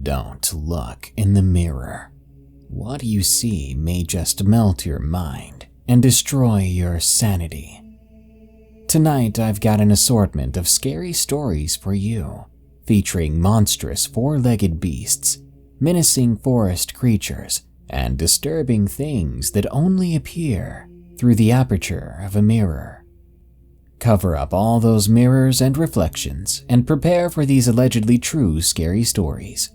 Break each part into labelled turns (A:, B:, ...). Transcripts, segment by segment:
A: Don't look in the mirror. What you see may just melt your mind and destroy your sanity. Tonight I've got an assortment of scary stories for you, featuring monstrous four-legged beasts, menacing forest creatures, and disturbing things that only appear through the aperture of a mirror. Cover up all those mirrors and reflections and prepare for these allegedly true scary stories.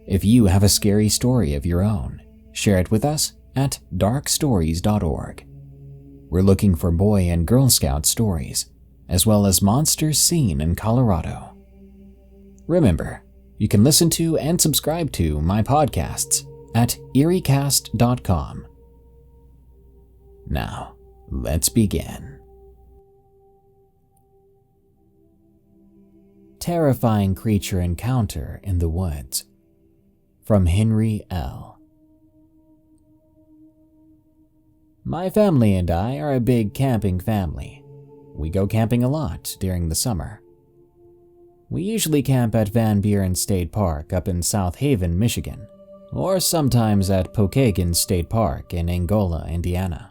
A: If you have a scary story of your own, share it with us at darkstories.org. We're looking for Boy and Girl Scout stories, as well as monsters seen in Colorado. Remember, you can listen to and subscribe to my podcasts at eeriecast.com. Now, let's begin. Terrifying Creature Encounter in the Woods, from Henry L. My family and I are a big camping family. We go camping a lot during the summer. We usually camp at Van Buren State Park up in South Haven, Michigan, or sometimes at Pokagon State Park in Angola, Indiana.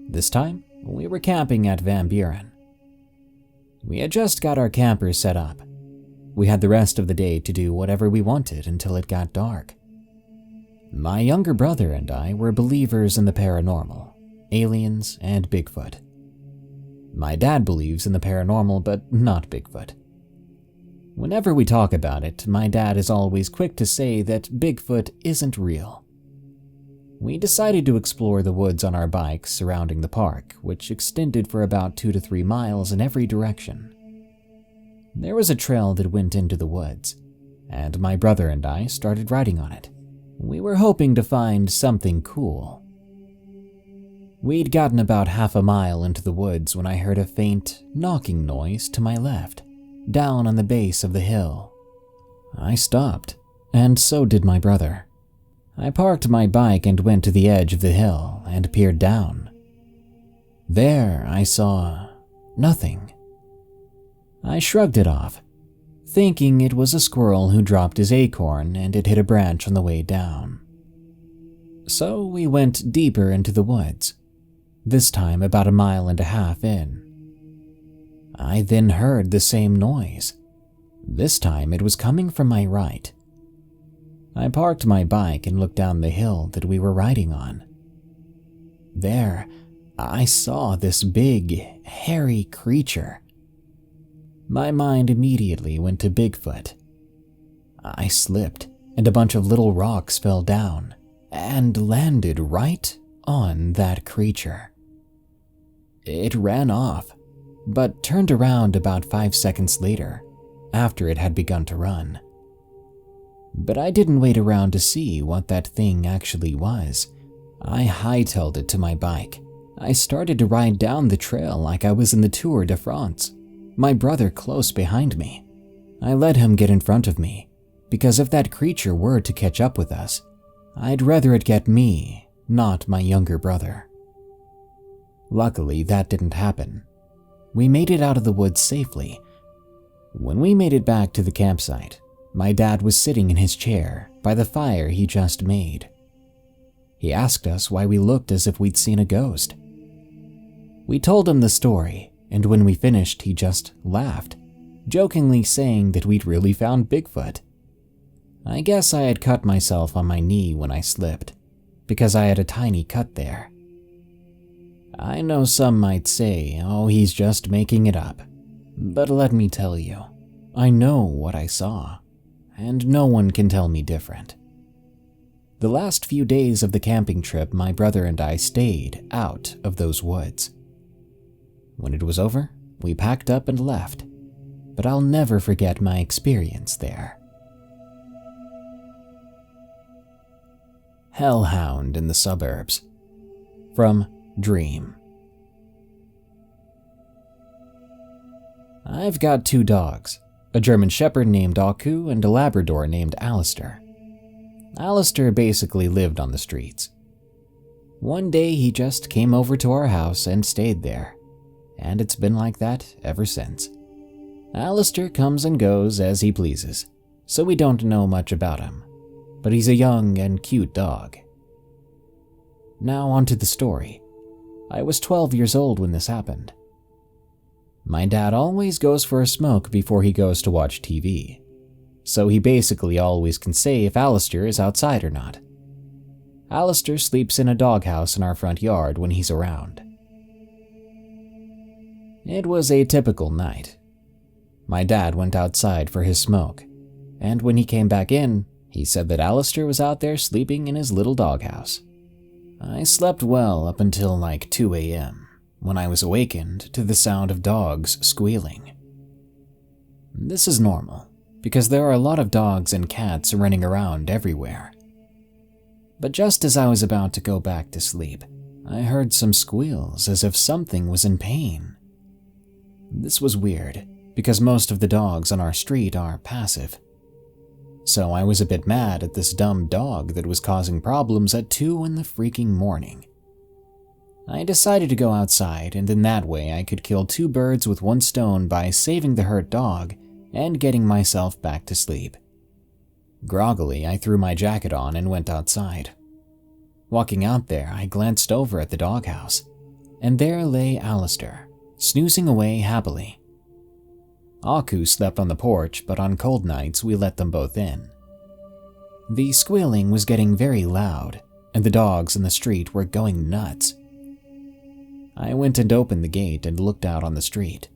A: This time, we were camping at Van Buren. We had just got our camper set up. We had the rest of the day to do whatever we wanted until it got dark. My younger brother and I were believers in the paranormal, aliens, and Bigfoot. My dad believes in the paranormal, but not Bigfoot. Whenever we talk about it, my dad is always quick to say that Bigfoot isn't real. We decided to explore the woods on our bikes surrounding the park, which extended for about 2 to 3 miles in every direction. There was a trail that went into the woods, and my brother and I started riding on it. We were hoping to find something cool. We'd gotten about half a mile into the woods when I heard a faint knocking noise to my left, down on the base of the hill. I stopped, and so did my brother. I parked my bike and went to the edge of the hill and peered down. There I saw nothing. I shrugged it off, thinking it was a squirrel who dropped his acorn and it hit a branch on the way down. So we went deeper into the woods, this time about 1.5 miles in. I then heard the same noise. This time it was coming from my right. I parked my bike and looked down the hill that we were riding on. There, I saw this big, hairy creature. My mind immediately went to Bigfoot. I slipped, and a bunch of little rocks fell down and landed right on that creature. It ran off, but turned around about 5 seconds later, after it had begun to run. But I didn't wait around to see what that thing actually was. I hightailed it to my bike. I started to ride down the trail like I was in the Tour de France, my brother close behind me. I let him get in front of me, because if that creature were to catch up with us, I'd rather it get me, not my younger brother. Luckily, that didn't happen. We made it out of the woods safely. When we made it back to the campsite, my dad was sitting in his chair by the fire he just made. He asked us why we looked as if we'd seen a ghost. We told him the story, and when we finished, he just laughed, jokingly saying that we'd really found Bigfoot. I guess I had cut myself on my knee when I slipped, because I had a tiny cut there. I know some might say, oh, he's just making it up. But let me tell you, I know what I saw, and no one can tell me different. The last few days of the camping trip, my brother and I stayed out of those woods. When it was over, we packed up and left, but I'll never forget my experience there. Hellhound in the Suburbs, from Dream. I've got 2 dogs, a German Shepherd named Aku and a Labrador named Alistair. Alistair basically lived on the streets. One day he just came over to our house and stayed there, and it's been like that ever since. Alistair comes and goes as he pleases, so we don't know much about him, but he's a young and cute dog. Now onto the story. I was 12 years old when this happened. My dad always goes for a smoke before he goes to watch TV, so he basically always can say if Alistair is outside or not. Alistair sleeps in a doghouse in our front yard when he's around. It was a typical night. My dad went outside for his smoke, and when he came back in, he said that Alistair was out there sleeping in his little doghouse. I slept well up until like 2 a.m. when I was awakened to the sound of dogs squealing. This is normal, because there are a lot of dogs and cats running around everywhere. But just as I was about to go back to sleep, I heard some squeals as if something was in pain. This was weird, because most of the dogs on our street are passive. So I was a bit mad at this dumb dog that was causing problems at 2 in the freaking morning. I decided to go outside, and in that way I could kill 2 birds with 1 stone by saving the hurt dog and getting myself back to sleep. Groggily, I threw my jacket on and went outside. Walking out there, I glanced over at the doghouse, and there lay Alistair, snoozing away happily. Aku slept on the porch, but on cold nights we let them both in. The squealing was getting very loud, and the dogs in the street were going nuts. I went and opened the gate and looked out on the street.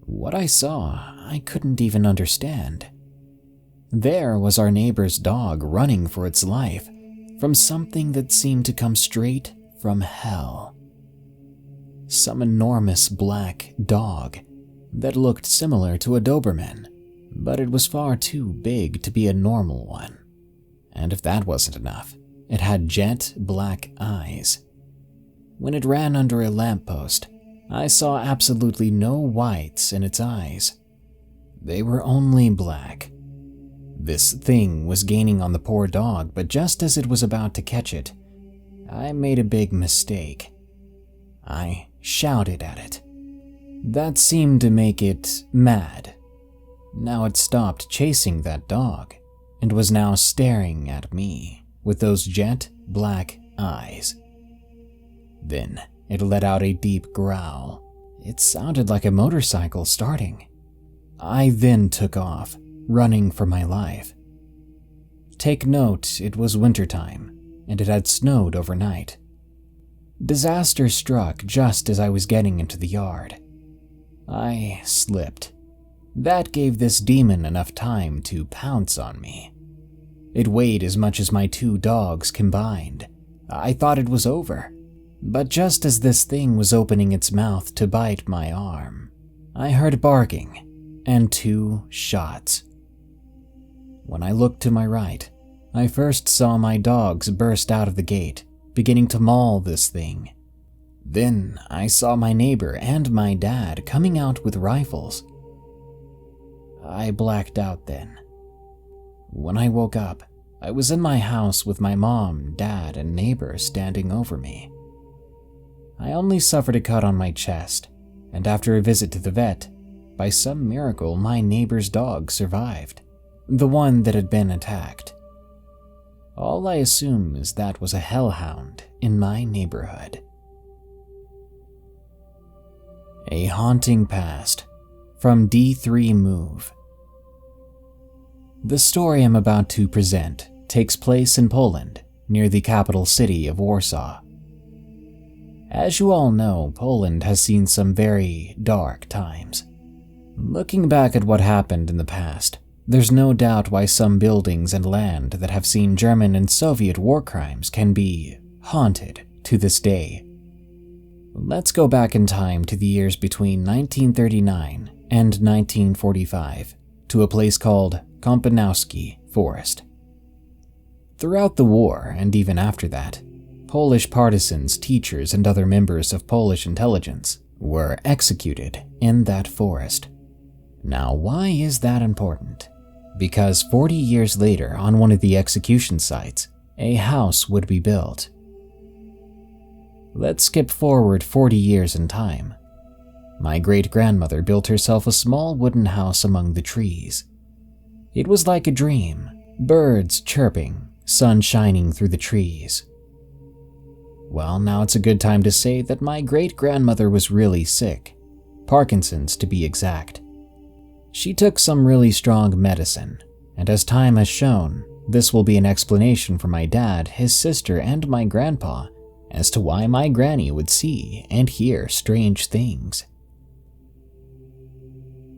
A: What I saw, I couldn't even understand. There was our neighbor's dog running for its life from something that seemed to come straight from hell. Some enormous black dog that looked similar to a Doberman, but it was far too big to be a normal one. And if that wasn't enough, it had jet black eyes. When it ran under a lamppost, I saw absolutely no whites in its eyes. They were only black. This thing was gaining on the poor dog, but just as it was about to catch it, I made a big mistake. I shouted at it. That seemed to make it mad. Now it stopped chasing that dog and was now staring at me with those jet black eyes. Then it let out a deep growl. It sounded like a motorcycle starting. I then took off, running for my life. Take note, it was wintertime, and it had snowed overnight. Disaster struck just as I was getting into the yard. I slipped. That gave this demon enough time to pounce on me. It weighed as much as my 2 dogs combined. I thought it was over. But just as this thing was opening its mouth to bite my arm, I heard barking and 2 shots. When I looked to my right, I first saw my dogs burst out of the gate, beginning to maul this thing. Then I saw my neighbor and my dad coming out with rifles. I blacked out then. When I woke up, I was in my house with my mom, dad, and neighbor standing over me. I only suffered a cut on my chest, and after a visit to the vet, by some miracle my neighbor's dog survived, the one that had been attacked. All I assume is that was a hellhound in my neighborhood. A haunting past from D3 Move. The story I'm about to present takes place in Poland, near the capital city of Warsaw. As you all know, Poland has seen some very dark times. Looking back at what happened in the past, there's no doubt why some buildings and land that have seen German and Soviet war crimes can be haunted to this day. Let's go back in time to the years between 1939 and 1945 to a place called Kompanowski Forest. Throughout the war, and even after that, Polish partisans, teachers, and other members of Polish intelligence were executed in that forest. Now, why is that important? Because 40 years later, on one of the execution sites, a house would be built. Let's skip forward 40 years in time. My great-grandmother built herself a small wooden house among the trees. It was like a dream, birds chirping, sun shining through the trees. Well, now it's a good time to say that my great-grandmother was really sick, Parkinson's to be exact. She took some really strong medicine, and as time has shown, this will be an explanation for my dad, his sister, and my grandpa as to why my granny would see and hear strange things.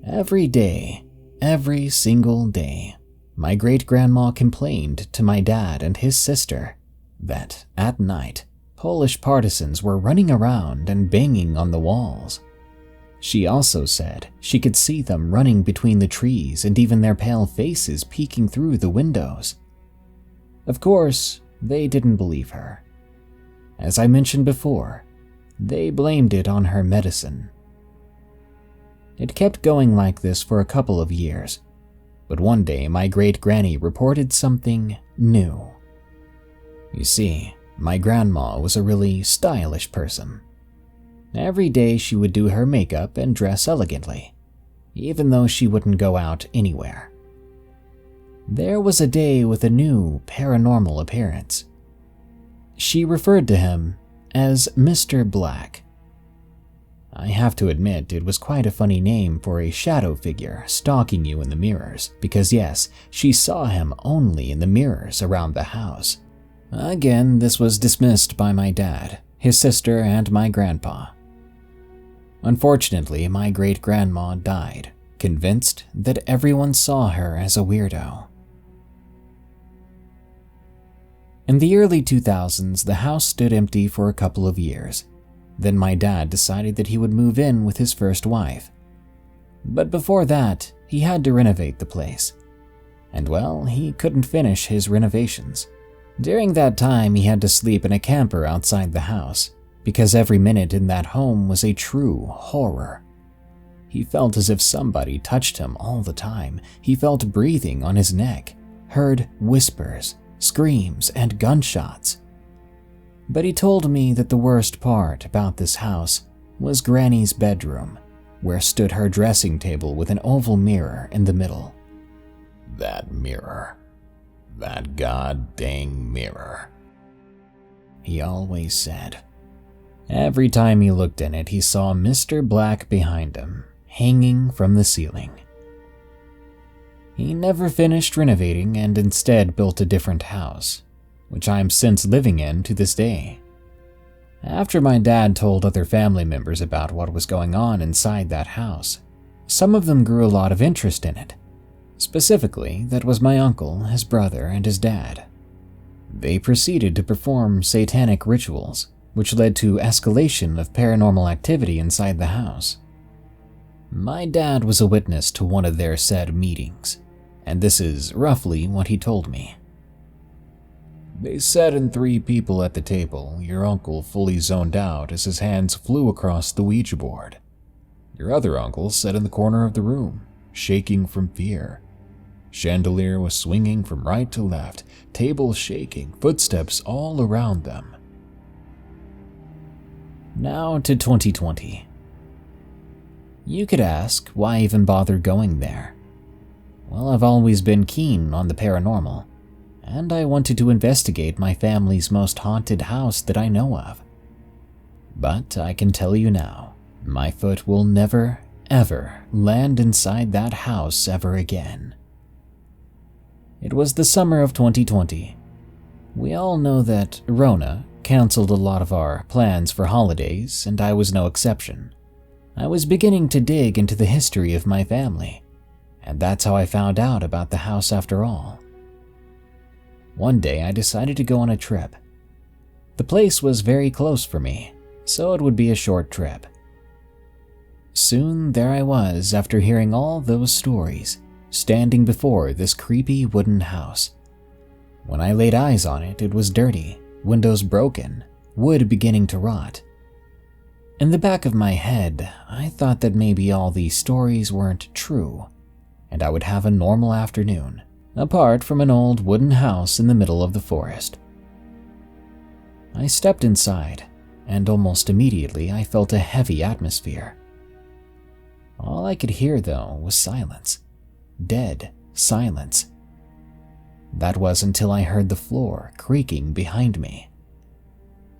A: Every day, every single day, my great-grandma complained to my dad and his sister that, at night, Polish partisans were running around and banging on the walls. She also said she could see them running between the trees and even their pale faces peeking through the windows. Of course, they didn't believe her. As I mentioned before, they blamed it on her medicine. It kept going like this for a couple of years, but one day my great-granny reported something new. You see, my grandma was a really stylish person. Every day she would do her makeup and dress elegantly, even though she wouldn't go out anywhere. There was a day with a new paranormal appearance. She referred to him as Mr. Black. I have to admit it was quite a funny name for a shadow figure stalking you in the mirrors, because yes, she saw him only in the mirrors around the house. Again, this was dismissed by my dad, his sister, and my grandpa. Unfortunately, my great-grandma died, convinced that everyone saw her as a weirdo. In the early 2000s, the house stood empty for a couple of years. Then my dad decided that he would move in with his first wife. But before that, he had to renovate the place. And well, he couldn't finish his renovations. During that time, he had to sleep in a camper outside the house, because every minute in that home was a true horror. He felt as if somebody touched him all the time. He felt breathing on his neck, heard whispers, screams, and gunshots. But he told me that the worst part about this house was Granny's bedroom, where stood her dressing table with an oval mirror in the middle. "That mirror. That god-dang mirror," he always said. Every time he looked in it, he saw Mr. Black behind him, hanging from the ceiling. He never finished renovating and instead built a different house, which I'm since living in to this day. After my dad told other family members about what was going on inside that house, some of them grew a lot of interest in it. Specifically, that was my uncle, his brother, and his dad. They proceeded to perform satanic rituals, which led to escalation of paranormal activity inside the house. My dad was a witness to one of their said meetings, and this is roughly what he told me. "They sat in 3 people at the table. Your uncle fully zoned out as his hands flew across the Ouija board. Your other uncle sat in the corner of the room, shaking from fear. Chandelier was swinging from right to left, table shaking, footsteps all around them." Now to 2020. You could ask, why even bother going there? Well, I've always been keen on the paranormal, and I wanted to investigate my family's most haunted house that I know of. But I can tell you now, my foot will never, ever land inside that house ever again. It was the summer of 2020. We all know that Rona canceled a lot of our plans for holidays, and I was no exception. I was beginning to dig into the history of my family, and that's how I found out about the house after all. One day I decided to go on a trip. The place was very close for me, so it would be a short trip. Soon there I was after hearing all those stories, standing before this creepy wooden house. When I laid eyes on it, it was dirty, windows broken, wood beginning to rot. In the back of my head, I thought that maybe all these stories weren't true, and I would have a normal afternoon, apart from an old wooden house in the middle of the forest. I stepped inside, and almost immediately I felt a heavy atmosphere. All I could hear, though, was silence. Dead, silence. That was until I heard the floor creaking behind me.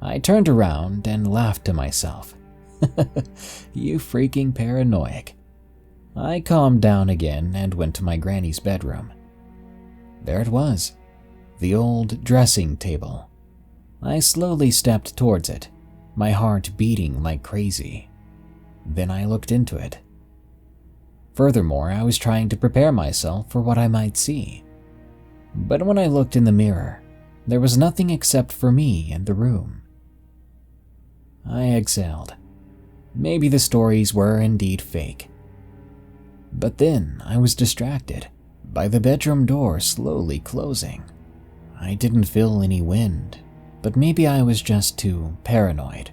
A: I turned around and laughed to myself. You freaking paranoiac. I calmed down again and went to my granny's bedroom. There it was, the old dressing table. I slowly stepped towards it, my heart beating like crazy. Then I looked into it. Furthermore, I was trying to prepare myself for what I might see. But when I looked in the mirror, there was nothing except for me in the room. I exhaled. Maybe the stories were indeed fake. But then I was distracted by the bedroom door slowly closing. I didn't feel any wind, but maybe I was just too paranoid.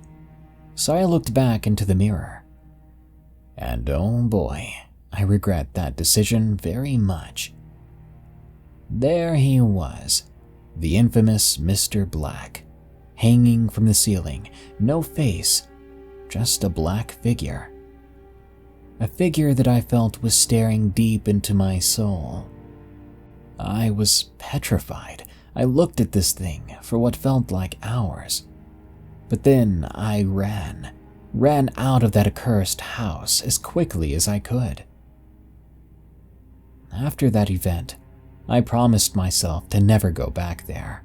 A: So I looked back into the mirror. And oh boy, I regret that decision very much. There he was, the infamous Mr. Black, hanging from the ceiling, no face, just a black figure. A figure that I felt was staring deep into my soul. I was petrified. I looked at this thing for what felt like hours. But then I ran out of that accursed house as quickly as I could. After that event, I promised myself to never go back there.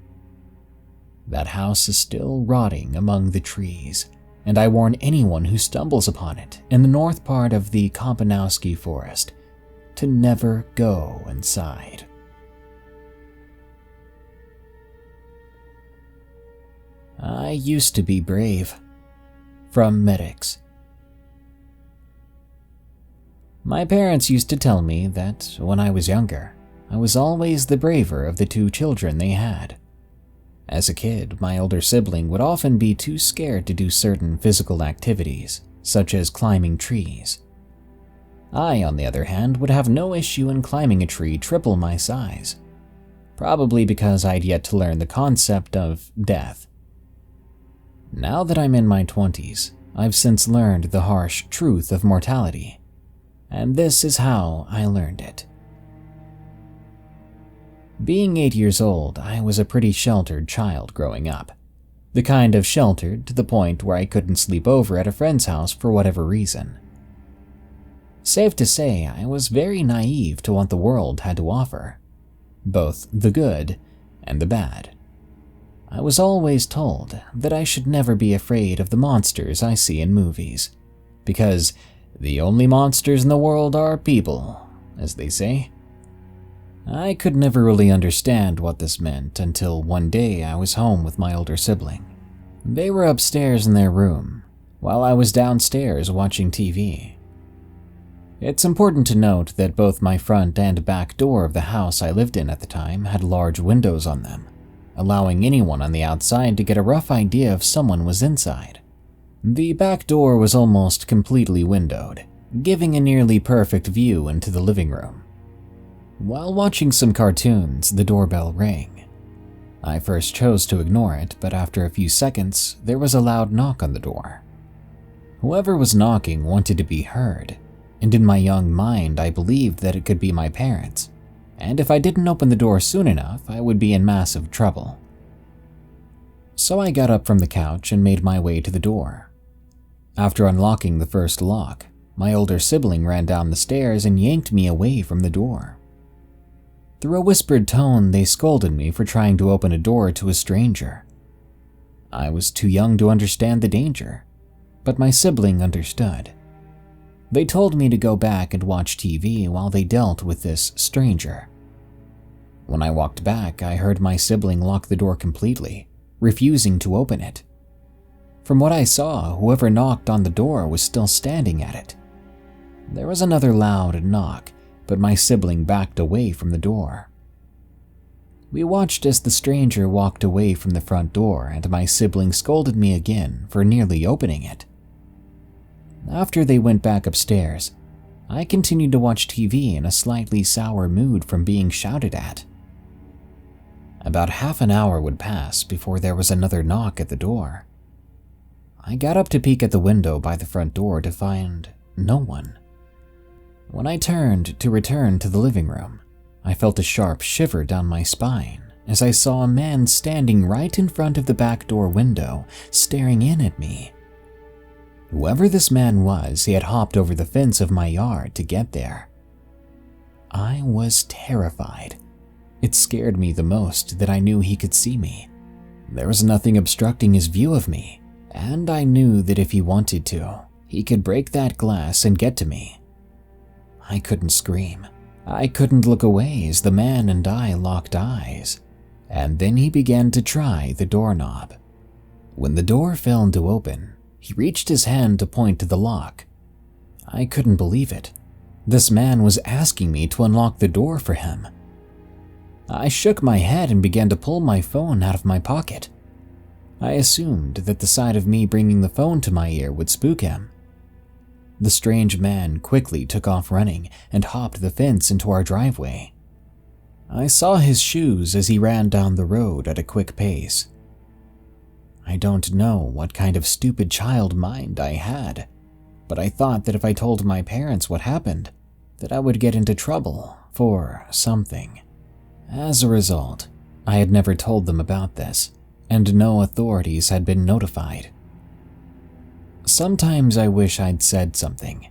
A: That house is still rotting among the trees, and I warn anyone who stumbles upon it in the north part of the Kompanowski forest to never go inside. I used to be brave. From Medix. My parents used to tell me that when I was younger, I was always the braver of the two children they had. As a kid, my older sibling would often be too scared to do certain physical activities, such as climbing trees. I, on the other hand, would have no issue in climbing a tree triple my size, probably because I'd yet to learn the concept of death. Now that I'm in my 20s, I've since learned the harsh truth of mortality, and this is how I learned it. Being 8 years old, I was a pretty sheltered child growing up. The kind of sheltered to the point where I couldn't sleep over at a friend's house for whatever reason. Safe to say, I was very naive to what the world had to offer, both the good and the bad. I was always told that I should never be afraid of the monsters I see in movies, because the only monsters in the world are people, as they say. I could never really understand what this meant until one day I was home with my older sibling. They were upstairs in their room, while I was downstairs watching TV. It's important to note that both my front and back door of the house I lived in at the time had large windows on them, allowing anyone on the outside to get a rough idea if someone was inside. The back door was almost completely windowed, giving a nearly perfect view into the living room. While watching some cartoons, the doorbell rang. I first chose to ignore it, but after a few seconds, there was a loud knock on the door. Whoever was knocking wanted to be heard, and in my young mind I believed that it could be my parents, and if I didn't open the door soon enough, I would be in massive trouble. So I got up from the couch and made my way to the door. After unlocking the first lock, my older sibling ran down the stairs and yanked me away from the door. Through a whispered tone, they scolded me for trying to open a door to a stranger. I was too young to understand the danger, but my sibling understood. They told me to go back and watch TV while they dealt with this stranger. When I walked back, I heard my sibling lock the door completely, refusing to open it. From what I saw, whoever knocked on the door was still standing at it. There was another loud knock, but my sibling backed away from the door. We watched as the stranger walked away from the front door, and my sibling scolded me again for nearly opening it. After they went back upstairs, I continued to watch TV in a slightly sour mood from being shouted at. About half an hour would pass before there was another knock at the door. I got up to peek at the window by the front door to find no one. When I turned to return to the living room, I felt a sharp shiver down my spine as I saw a man standing right in front of the back door window, staring in at me. Whoever this man was, he had hopped over the fence of my yard to get there. I was terrified. It scared me the most that I knew he could see me. There was nothing obstructing his view of me, and I knew that if he wanted to, he could break that glass and get to me. I couldn't scream. I couldn't look away as the man and I locked eyes, and then he began to try the doorknob. When the door failed to open, he reached his hand to point to the lock. I couldn't believe it. This man was asking me to unlock the door for him. I shook my head and began to pull my phone out of my pocket. I assumed that the sight of me bringing the phone to my ear would spook him. The strange man quickly took off running and hopped the fence into our driveway. I saw his shoes as he ran down the road at a quick pace. I don't know what kind of stupid child mind I had, but I thought that if I told my parents what happened, that I would get into trouble for something. As a result, I had never told them about this, and no authorities had been notified. Sometimes I wish I'd said something.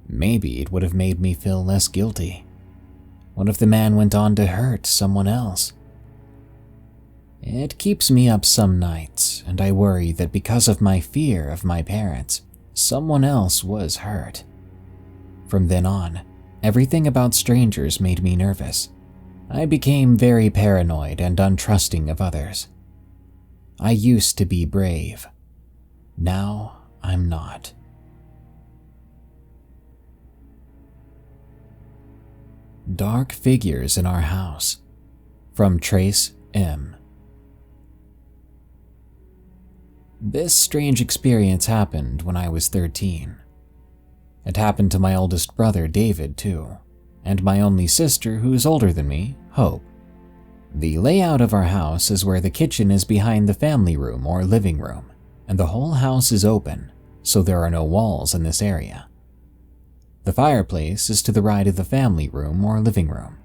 A: Maybe it would have made me feel less guilty. What if the man went on to hurt someone else? It keeps me up some nights, and I worry that because of my fear of my parents, someone else was hurt. From then on, everything about strangers made me nervous. I became very paranoid and untrusting of others. I used to be brave. Now I'm not. Dark figures in our house. From Trace M. This strange experience happened when I was 13. It happened to my oldest brother, David, too, and my only sister, who is older than me, Hope. The layout of our house is where the kitchen is behind the family room or living room, and the whole house is open, so there are no walls in this area. The fireplace is to the right of the family room or living room.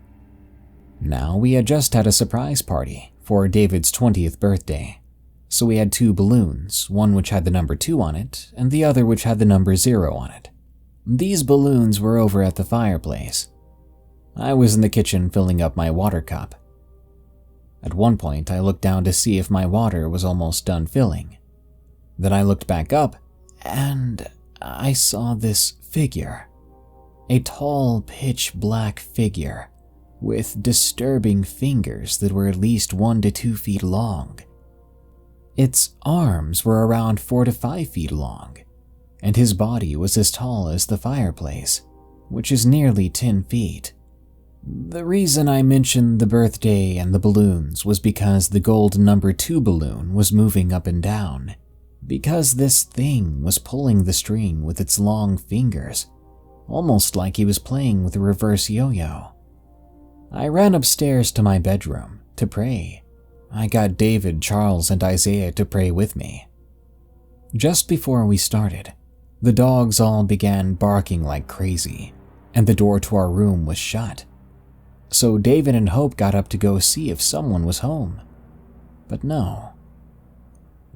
A: Now, we had just had a surprise party for David's 20th birthday, so we had 2 balloons, one which had the number 2 on it, and the other which had the number 0 on it. These balloons were over at the fireplace. I was in the kitchen filling up my water cup. At one point, I looked down to see if my water was almost done filling. Then I looked back up, and I saw this figure. A tall, pitch-black figure, with disturbing fingers that were at least 1 to 2 feet long. Its arms were around 4 to 5 feet long, and his body was as tall as the fireplace, which is nearly 10 feet. The reason I mentioned the birthday and the balloons was because the gold number 2 balloon was moving up and down, because this thing was pulling the string with its long fingers, almost like he was playing with a reverse yo-yo. I ran upstairs to my bedroom to pray. I got David, Charles, and Isaiah to pray with me. Just before we started, the dogs all began barking like crazy, and the door to our room was shut. So David and Hope got up to go see if someone was home. But no.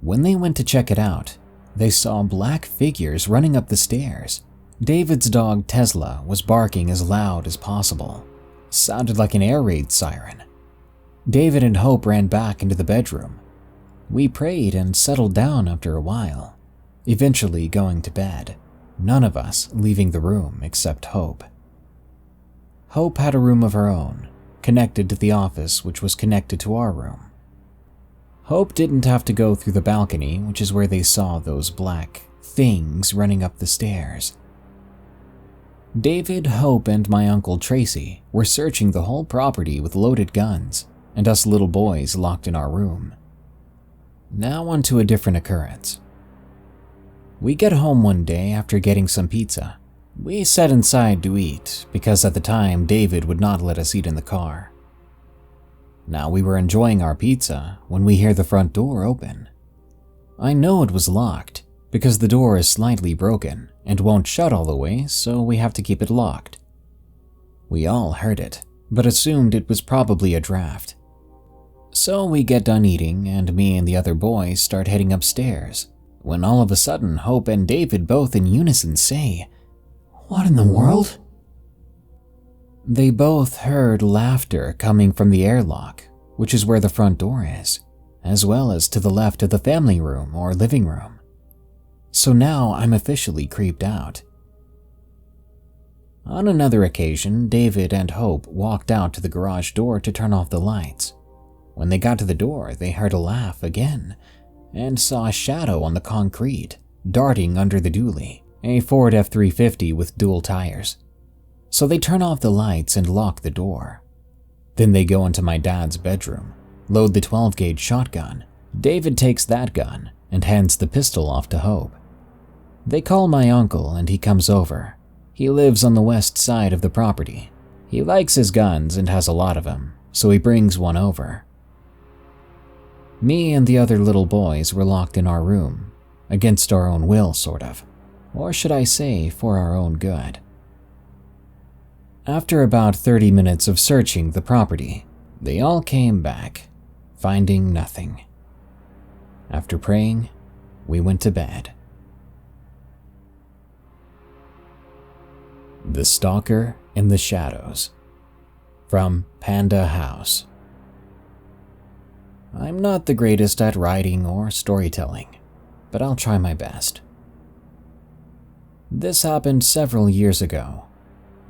A: When they went to check it out, they saw black figures running up the stairs. David's dog Tesla was barking as loud as possible. Sounded like an air raid siren. David and Hope ran back into the bedroom. We prayed and settled down after a while, eventually going to bed, none of us leaving the room except Hope. Hope had a room of her own, connected to the office which was connected to our room. Hope didn't have to go through the balcony, which is where they saw those black things running up the stairs. David, Hope, and my Uncle Tracy were searching the whole property with loaded guns, and us little boys locked in our room. Now on to a different occurrence. We get home one day after getting some pizza. We sat inside to eat because at the time David would not let us eat in the car. Now we were enjoying our pizza when we hear the front door open. I know it was locked because the door is slightly broken and won't shut all the way, so we have to keep it locked. We all heard it, but assumed it was probably a draft. So we get done eating, and me and the other boys start heading upstairs, when all of a sudden Hope and David both in unison say, "What in the world?" They both heard laughter coming from the airlock, which is where the front door is, as well as to the left of the family room or living room. So now I'm officially creeped out. On another occasion, David and Hope walked out to the garage door to turn off the lights. When they got to the door, they heard a laugh again and saw a shadow on the concrete darting under the dually, a Ford F-350 with dual tires. So they turn off the lights and lock the door. Then they go into my dad's bedroom, load the 12-gauge shotgun. David takes that gun and hands the pistol off to Hope. They call my uncle and he comes over. He lives on the west side of the property. He likes his guns and has a lot of them, so he brings one over. Me and the other little boys were locked in our room, against our own will, sort of. Or should I say, for our own good. After about 30 minutes of searching the property, they all came back, finding nothing. After praying, we went to bed. The Stalker in the Shadows, from PandaHAUS. I'm not the greatest at writing or storytelling, but I'll try my best. This happened several years ago.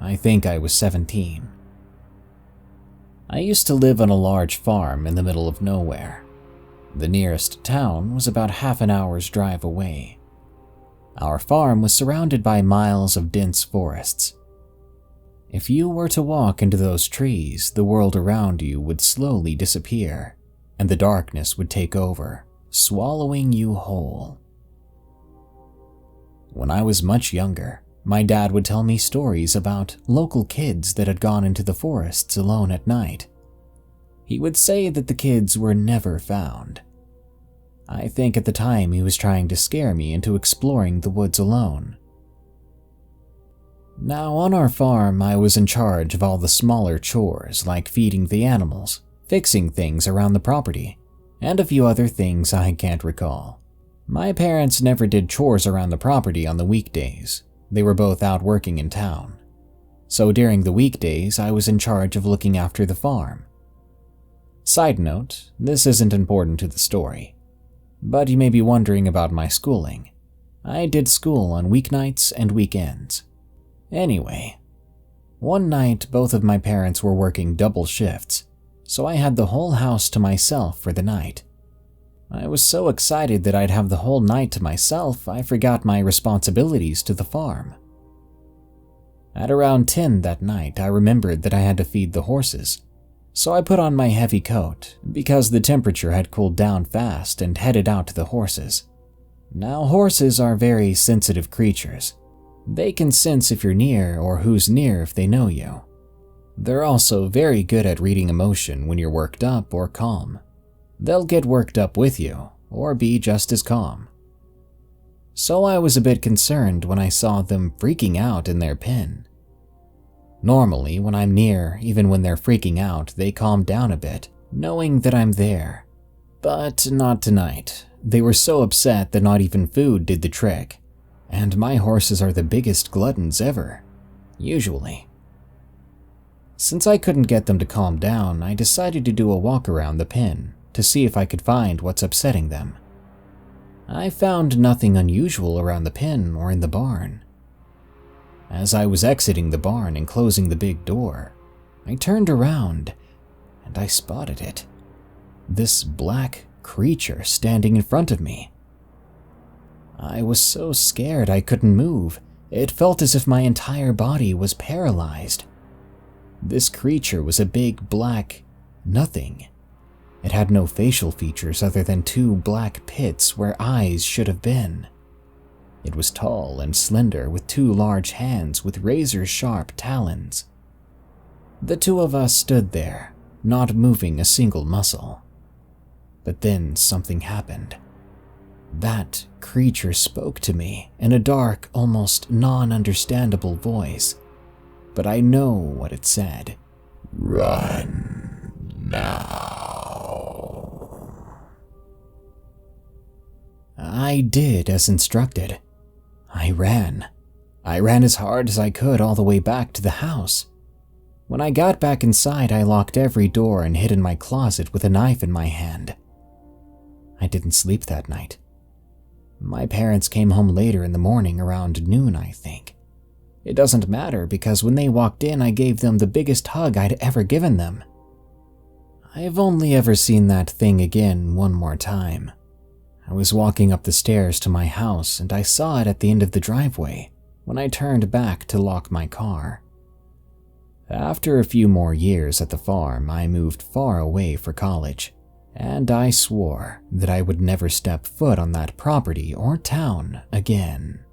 A: I think I was 17. I used to live on a large farm in the middle of nowhere. The nearest town was about half an hour's drive away. Our farm was surrounded by miles of dense forests. If you were to walk into those trees, the world around you would slowly disappear, and the darkness would take over, swallowing you whole. When I was much younger, my dad would tell me stories about local kids that had gone into the forests alone at night. He would say that the kids were never found. I think at the time he was trying to scare me into exploring the woods alone. Now, on our farm, I was in charge of all the smaller chores like feeding the animals, fixing things around the property, and a few other things I can't recall. My parents never did chores around the property on the weekdays. They were both out working in town. So during the weekdays, I was in charge of looking after the farm. Side note, this isn't important to the story, but you may be wondering about my schooling. I did school on weeknights and weekends. Anyway, one night both of my parents were working double shifts, so I had the whole house to myself for the night. I was so excited that I'd have the whole night to myself, I forgot my responsibilities to the farm. At around 10 that night, I remembered that I had to feed the horses, so I put on my heavy coat because the temperature had cooled down fast and headed out to the horses. Now, horses are very sensitive creatures. They can sense if you're near or who's near if they know you. They're also very good at reading emotion when you're worked up or calm. They'll get worked up with you, or be just as calm. So I was a bit concerned when I saw them freaking out in their pen. Normally, when I'm near, even when they're freaking out, they calm down a bit, knowing that I'm there. But not tonight. They were so upset that not even food did the trick. And my horses are the biggest gluttons ever, usually. Since I couldn't get them to calm down, I decided to do a walk around the pen to see if I could find what's upsetting them. I found nothing unusual around the pen or in the barn. As I was exiting the barn and closing the big door, I turned around and I spotted it. This black creature standing in front of me. I was so scared I couldn't move. It felt as if my entire body was paralyzed. This creature was a big black nothing. It had no facial features other than two black pits where eyes should have been. It was tall and slender with two large hands with razor-sharp talons. The two of us stood there, not moving a single muscle. But then something happened. That creature spoke to me in a dark, almost non-understandable voice, but I know what it said.
B: Run now.
A: I did as instructed. I ran. I ran as hard as I could all the way back to the house. When I got back inside, I locked every door and hid in my closet with a knife in my hand. I didn't sleep that night. My parents came home later in the morning, around noon, I think. It doesn't matter because when they walked in, I gave them the biggest hug I'd ever given them. I've only ever seen that thing again one more time. I was walking up the stairs to my house and I saw it at the end of the driveway when I turned back to lock my car. After a few more years at the farm, I moved far away for college, and I swore that I would never step foot on that property or town again.